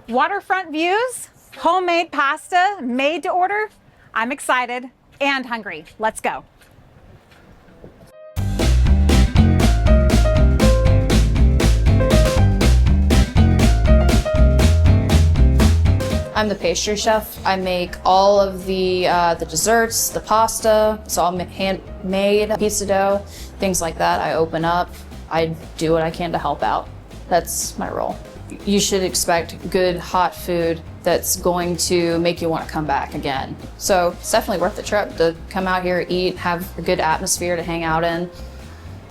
Waterfront views, homemade pasta made to order. I'm excited and hungry. Let's go. I'm the pastry chef. I make all of the desserts, the pasta. It's all handmade, pizza dough, things like that. I open up. I do what I can to help out. That's my role. You should expect good hot food that's going to make you want to come back again. So it's definitely worth the trip to come out here, eat, have a good atmosphere to hang out in,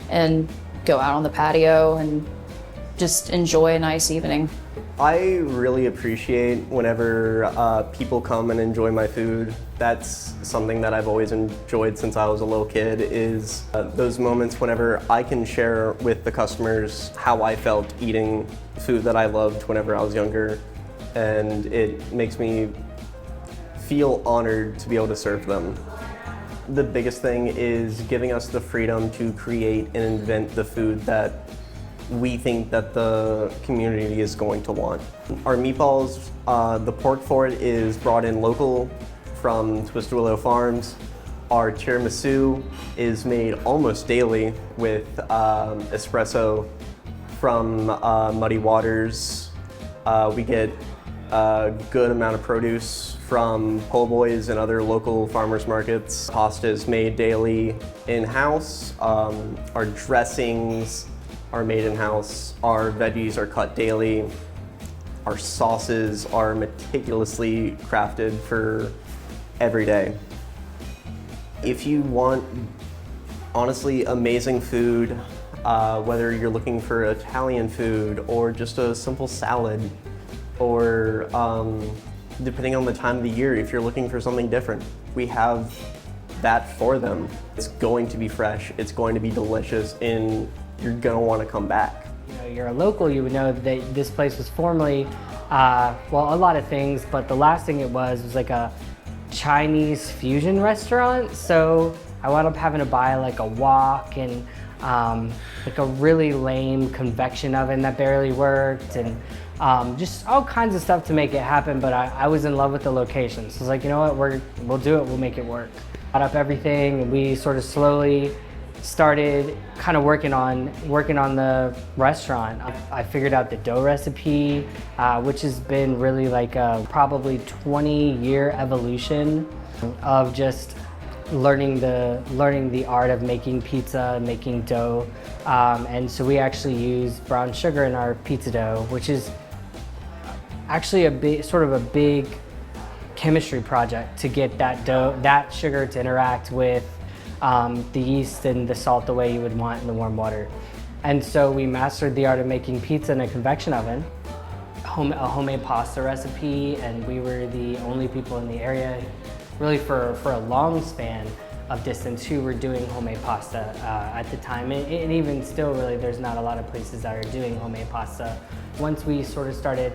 and go out on the patio and just enjoy a nice evening. I really appreciate whenever people come and enjoy my food. That's something that I've always enjoyed since I was a little kid, is those moments whenever I can share with the customers how I felt eating food that I loved whenever I was younger. And it makes me feel honored to be able to serve them. The biggest thing is giving us the freedom to create and invent the food that we think that the community is going to want. Our meatballs, the pork for it is brought in local from Twisted Willow Farms. Our tiramisu is made almost daily with espresso from Muddy Waters. We get a good amount of produce from Po' Boys and other local farmers markets. Pasta is made daily in-house. Our dressings are made in-house. Our veggies are cut daily. Our sauces are meticulously crafted for every day. If you want, honestly, amazing food, whether you're looking for Italian food or just a simple salad, or depending on the time of the year, if you're looking for something different, we have that for them. It's going to be fresh, it's going to be delicious, and you're gonna want to come back. You know, you're a local, you would know that this place was formerly, well, a lot of things, but the last thing it was like a Chinese fusion restaurant. So I wound up having to buy like a wok and like a really lame convection oven that barely worked, and just all kinds of stuff to make it happen. But I was in love with the location. So I was like, you know what, we'll do it, we'll make it work. Got up everything, and we sort of slowly started kind of working on the restaurant. I figured out the dough recipe, which has been really like a probably 20-year evolution of just learning the art of making pizza, making dough. And so we actually use brown sugar in our pizza dough, which is actually a big chemistry project to get that sugar to interact with the yeast and the salt the way you would want in the warm water. And so we mastered the art of making pizza in a convection oven, a homemade pasta recipe, and we were the only people in the area, really for a long span of distance, who were doing homemade pasta at the time. And even still, really, there's not a lot of places that are doing homemade pasta. Once we sort of started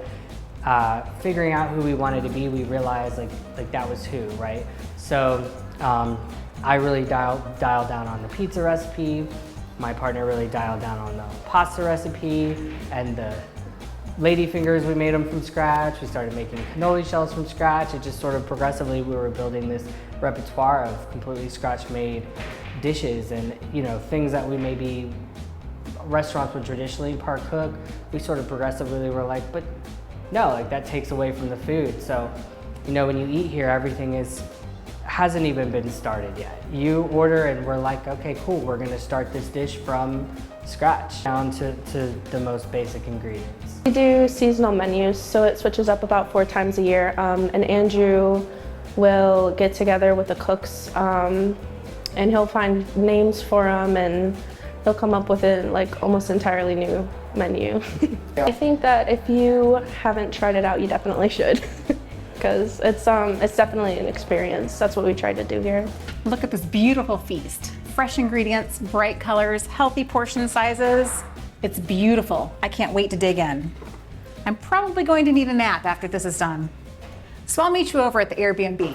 figuring out who we wanted to be, we realized like that was who, right? So I really dialed down on the pizza recipe. My partner really dialed down on the pasta recipe, and the lady fingers, we made them from scratch. We started making cannoli shells from scratch. It just sort of progressively, we were building this repertoire of completely scratch-made dishes, and you know, things that we maybe restaurants would traditionally part cook. We sort of progressively were like, but no, like that takes away from the food. So, you know, when you eat here, everything hasn't even been started yet. You order and we're like, okay, cool, we're gonna start this dish from scratch, down to the most basic ingredients. We do seasonal menus, so it switches up about 4 times a year. And Andrew will get together with the cooks and he'll find names for them, and he'll come up with a like almost entirely new menu. I think that if you haven't tried it out, you definitely should. Because it's definitely an experience. That's what we tried to do here. Look at this beautiful feast. Fresh ingredients, bright colors, healthy portion sizes. It's beautiful. I can't wait to dig in. I'm probably going to need a nap after this is done. So I'll meet you over at the Airbnb.